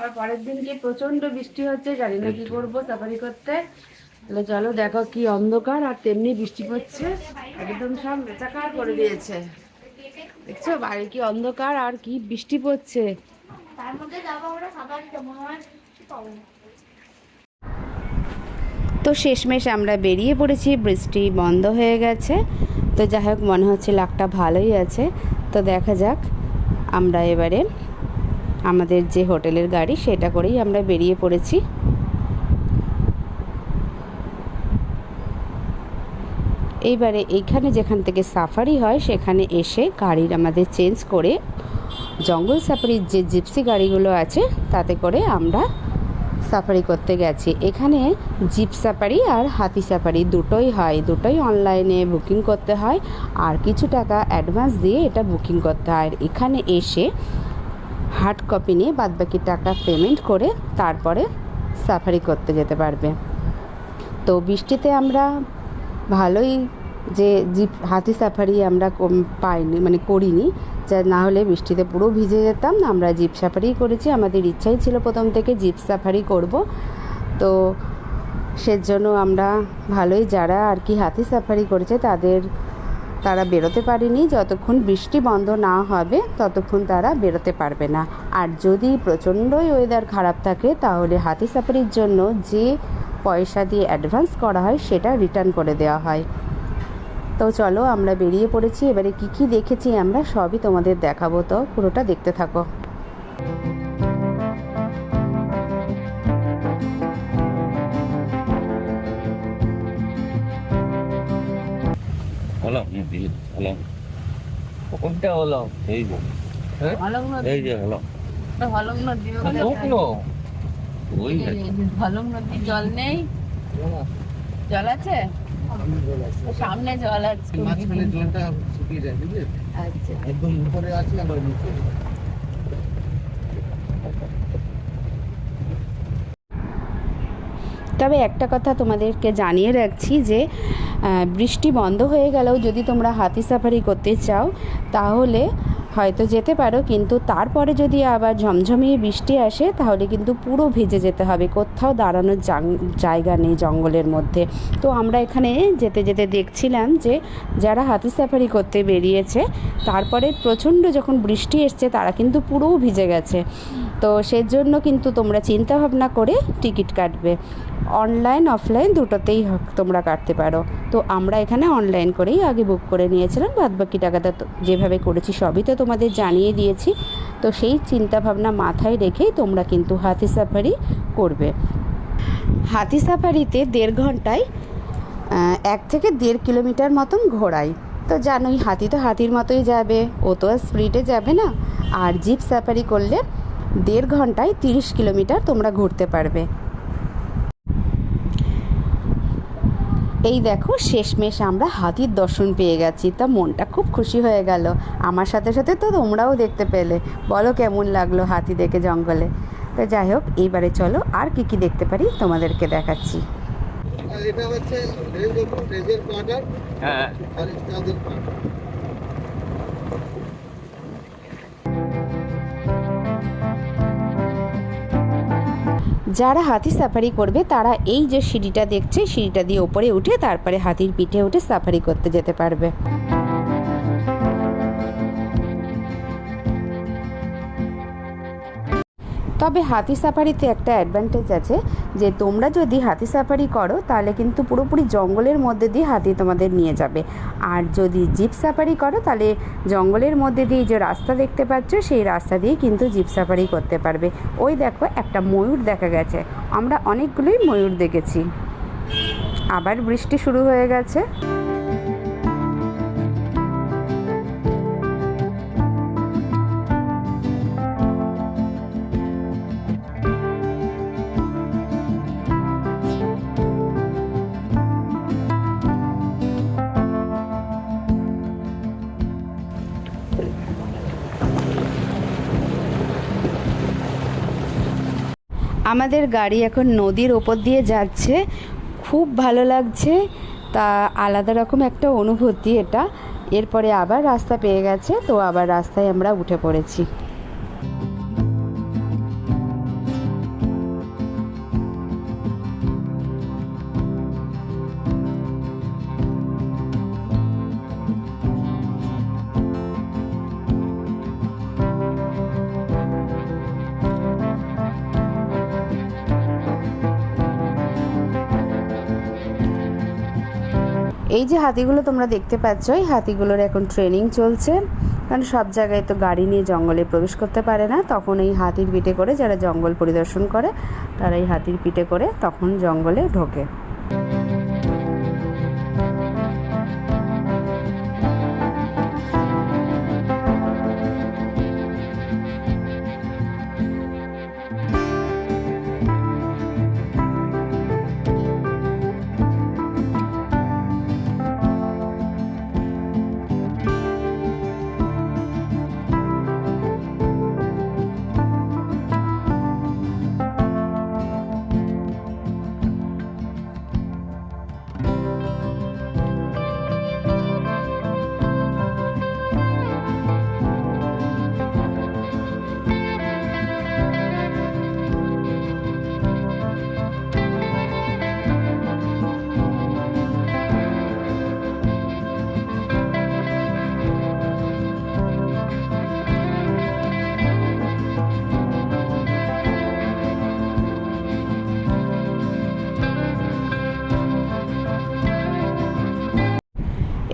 আবার পরের দিনকে প্রচন্ড বৃষ্টি হচ্ছে, জানি না কি করবো সাফারি করতে। তাহলে চলো দেখো কি অন্ধকার, আর তেমনি বৃষ্টি পড়ছে, একদম সব মেচাকার করে দিয়েছে। দেখছো বাইরে কি অন্ধকার আর কি বৃষ্টি পড়ছে। তার মধ্যে যাবো আমরা সাফারি, মনে হয় পাবো না। তো শেষমেশ আমরা বেরিয়ে পড়েছি, বৃষ্টি বন্ধ হয়ে গেছে। তো যাই হোক মনে হচ্ছে লাকটা ভালোই আছে। তো দেখা যাক, আমরা এবারে আমাদের যে হোটেলের গাড়ি সেটা করেই আমরা বেরিয়ে পড়েছি। এইবারে এইখানে যেখান থেকে সাফারি হয় সেখানে এসে গাড়ির আমাদের চেঞ্জ করে জঙ্গল সাফারির যে জিপসি গাড়িগুলো আছে তাতে করে আমরা সাফারি করতে গেছি। এখানে জিপ সাফারি আর হাতি সাফারি দুটোই হয়, দুটোই অনলাইনে বুকিং করতে হয়, আর কিছু টাকা অ্যাডভান্স দিয়ে এটা বুকিং করতে হয়। আর এখানে এসে হার্ড কপি নিয়ে বাদবাকি টাকা পেমেন্ট করে তারপরে সাফারি করতে যেতে পারবে। তো বৃষ্টিতে আমরা ভালোই যে জিপ হাতি সাফারি আমরা পাইনি, মানে করিনি, যা না হলে বৃষ্টিতে পুরো ভিজে যেতাম। আমরা জিপ সাফারিই করেছি, আমাদের ইচ্ছাই ছিল প্রথম থেকে জিপ সাফারি করব। তো সেজন্য আমরা ভালোই, যারা আর কি হাতি সাফারি করেছে তারা বেরোতে পারেনি। যতক্ষণ বৃষ্টি বন্ধ না হবে ততক্ষণ তারা বেরোতে পারবে না। আর যদি প্রচণ্ডই ওয়েদার খারাপ থাকে তাহলে হাতি সাফারির জন্য যে পয়সা দিয়ে অ্যাডভান্স করা হয় সেটা রিটার্ন করে দেওয়া হয়। তো চলো আমরা বেরিয়ে পড়েছি, এবারে কি কি দেখেছি আমরা সবই তোমাদের দেখাবো, তো পুরোটা দেখতে থাকো। হলো হলো কোনটা হলো এই যে এই যে হলো হলং নদী, ওই হলং নদী জল নেই, জল আছে সামনে, জল আছে মাঝখানে জলটা শুকিয়ে যায়, বুঝলে? আচ্ছা একদম উপরে আছে আবার নিচে। তবে একটা কথা তোমাদেরকে জানিয়ে রাখছি যে বৃষ্টি বন্ধ হয়ে গেলেও যদি তোমরা হাতি সাফারি করতে চাও তাহলে হয়তো যেতে পারো, কিন্তু তারপরে যদি আবার ঝমঝমিয়ে বৃষ্টি আসে তাহলে কিন্তু পুরো ভিজে যেতে হবে, কোথাও দাঁড়ানোর জায়গা নেই জঙ্গলের মধ্যে। তো আমরা এখানে যেতে যেতে দেখছিলাম যে যারা হাতি সাফারি করতে বেরিয়েছে তারপরে প্রচণ্ড যখন বৃষ্টি এসছে তারা কিন্তু পুরো ভিজে গেছে। তো সেজন্য কিন্তু তোমরা চিন্তা ভাবনা করে টিকিট কাটবে, অনলাইন অফলাইন দুটোতেই তোমরা কাটতে পারো। তো আমরা এখানে অনলাইন করেই আগে বুক করে নিয়েছিলাম, বাদবাকি টাকাটা যেভাবে করেছি সবই তো তোমাদের জানিয়ে দিয়েছি। তো সেই চিন্তাভাবনা মাথায় রেখেই তোমরা কিন্তু হাতি সাফারি করবে। হাতি সাফারিতে 1.5 ঘন্টায় 1 থেকে 1.5 কিলোমিটার মতন ঘোরায়। তো জানোই হাতি তো হাতির মতোই যাবে, ও তো আর স্পিডে যাবে না। আর জিপ সাফারি করলে 1.5 ঘন্টায় 30 কিলোমিটার তোমরা ঘুরতে পারবে। এই দেখো শেষমেশ আমরা হাতির দর্শন পেয়ে গেছি, তা মনটা খুব খুশি হয়ে গেল। আমার সাথে সাথে তো তোমরাও দেখতে পেলে, বলো কেমন লাগলো হাতি দেখে জঙ্গলে। তো যাই হোক এইবারে চলো আর কি কি দেখতে পারি তোমাদেরকে দেখাচ্ছি। আর এটা হচ্ছে রেজের কোয়ার্টার, হ্যাঁ আর এটা তাদের কোয়ার্টার। যারা হাতি সাফারি করবে তারা এই যে সিঁড়িটা দেখছে, সিঁড়িটা দিয়ে ওপরে উঠে তারপরে হাতির পিঠে উঠে সাফারি করতে যেতে পারবে। তবে হাতি সাফারিতে একটা অ্যাডভান্টেজ আছে যে তোমরা যদি হাতি সাফারি করো তাহলে কিন্তু পুরোপুরি জঙ্গলের মধ্যে দিয়ে হাতি তোমাদের নিয়ে যাবে। আর যদি জিপ সাফারি করো তাহলে জঙ্গলের মধ্যে দিয়ে যে রাস্তা দেখতে পাচ্ছ সেই রাস্তা দিয়ে কিন্তু জিপ সাফারি করতে পারবে। ওই দেখো একটা ময়ূর দেখা গেছে, আমরা অনেকগুলোই ময়ূর দেখেছি। আবার বৃষ্টি শুরু হয়ে গেছে। আমাদের গাড়ি এখন নদীর ওপর দিয়ে যাচ্ছে, খুব ভালো লাগছে। তা আলাদা রকম একটা অনুভূতি এটা। এরপরে আবার রাস্তা পেয়ে গেছে, তো আবার রাস্তায় আমরা উঠে পড়েছি। এই যে হাতিগুলো তোমরা দেখতে পাচ্ছ, এই হাতিগুলোর এখন ট্রেনিং চলছে, কারণ সব জায়গায় তো গাড়ি নিয়ে জঙ্গলে প্রবেশ করতে পারে না। তখন এই হাতির পিঠে করে যারা জঙ্গল পরিদর্শন করে তারা এই হাতির পিঠে করে তখন জঙ্গলে ঢোকে।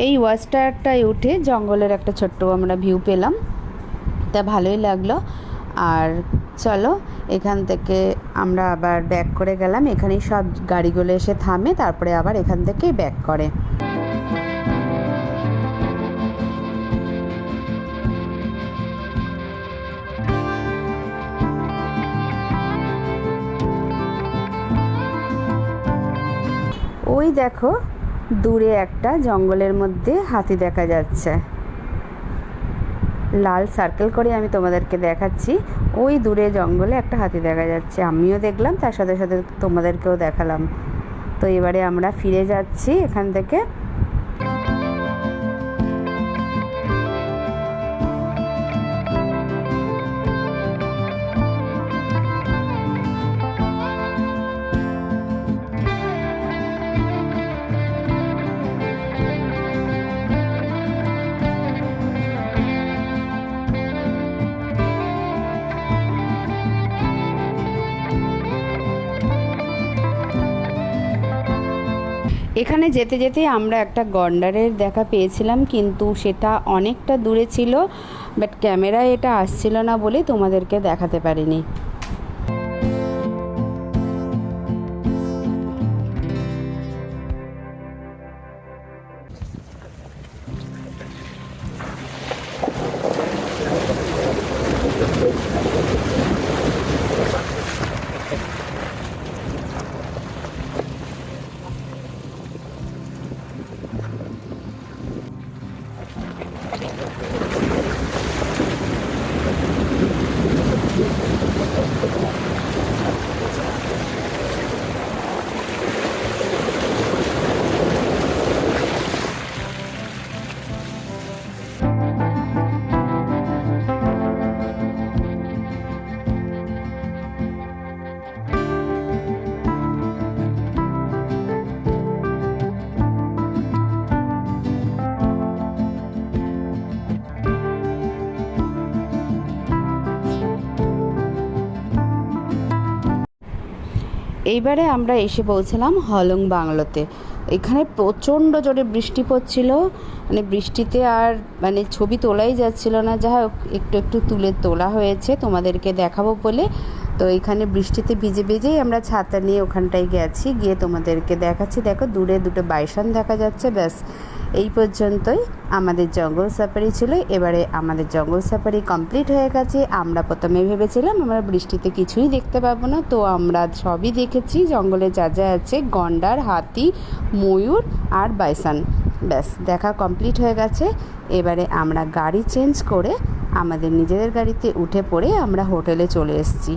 এই ওয়াচ টাওয়ারটায় উঠে জঙ্গলের একটা ছোট্ট আমরা ভিউ পেলাম, তা ভালোই লাগলো। আর চলো এখান থেকে আমরা আবার ব্যাক করে গেলাম। এখানেই সব গাড়িগুলো এসে থামে, তারপরে আবার এখান থেকেই ব্যাক করে। ওই দেখো দূরে একটা জঙ্গলের মধ্যে হাতি দেখা যাচ্ছে, লাল সার্কেল করে আমি তোমাদেরকে দেখাচ্ছি। ওই দূরে জঙ্গলে একটা হাতি দেখা যাচ্ছে, আমিও দেখলাম, তার সাথে সাথে তোমাদেরকেও দেখালাম। তো এবারে আমরা ফিরে যাচ্ছি এখান থেকে। এখানে যেতে যেতে আমরা একটা গন্ডারের দেখা পেয়েছিলাম, কিন্তু সেটা অনেকটা দূরে ছিল, বাট ক্যামেরায় এটা আসছিল না বলে তোমাদেরকে দেখাতে পারিনি। এইবারে আমরা এসে পৌঁছলাম হলং বাংলোতে। এখানে প্রচণ্ড জোরে বৃষ্টি পড়ছিল, মানে বৃষ্টিতে আর মানে ছবি তোলাই যাচ্ছিল না, যা হোক একটু একটু তুলে তোলা হয়েছে তোমাদেরকে দেখাবো বলে। তো এখানে বৃষ্টিতে ভিজে ভিজেই আমরা ছাতা নিয়ে ওখানটায় গেছি, গিয়ে তোমাদেরকে দেখাচ্ছি। দেখো দূরে দুটো বাইসন দেখা যাচ্ছে। ব্যাস এই পর্যন্তই আমাদের জঙ্গল সাফারি ছিল। এবারে আমাদের জঙ্গল সাফারি কমপ্লিট হয়ে গেছে। আমরা প্রথমে ভেবেছিলাম আমরা বৃষ্টিতে কিছুই দেখতে পাবো না, তো আমরা সবই দেখেছি। জঙ্গলে যা যা আছে, গন্ডার, হাতি, ময়ূর আর বাইসন, ব্যাস দেখা কমপ্লিট হয়ে গেছে। এবারে আমরা গাড়ি চেঞ্জ করে আমাদের নিজেদের গাড়িতে উঠে পড়ে আমরা হোটেলে চলে এসেছি।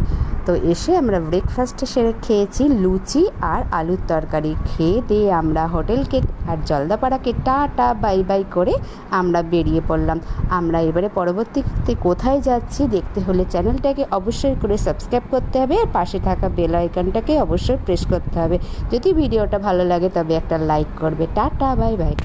তো এসে আমরা ব্রেকফাস্টে সেরে খেয়েছি লুচি আর আলুর তরকারি। খেয়ে দিয়ে আমরা হোটেলকে আর জলদাপাড়াকে টাটা বাই বাই করে আমরা বেরিয়ে পড়লাম। আমরা এবারে পরবর্তীতে কোথায় যাচ্ছি দেখতে হলে চ্যানেলটাকে অবশ্যই করে সাবস্ক্রাইব করতে হবে, আর পাশে থাকা বেল আইকনটাকে অবশ্যই প্রেস করতে হবে। যদি ভিডিওটা ভালো লাগে তবে একটা লাইক করবে। Tata bye bye.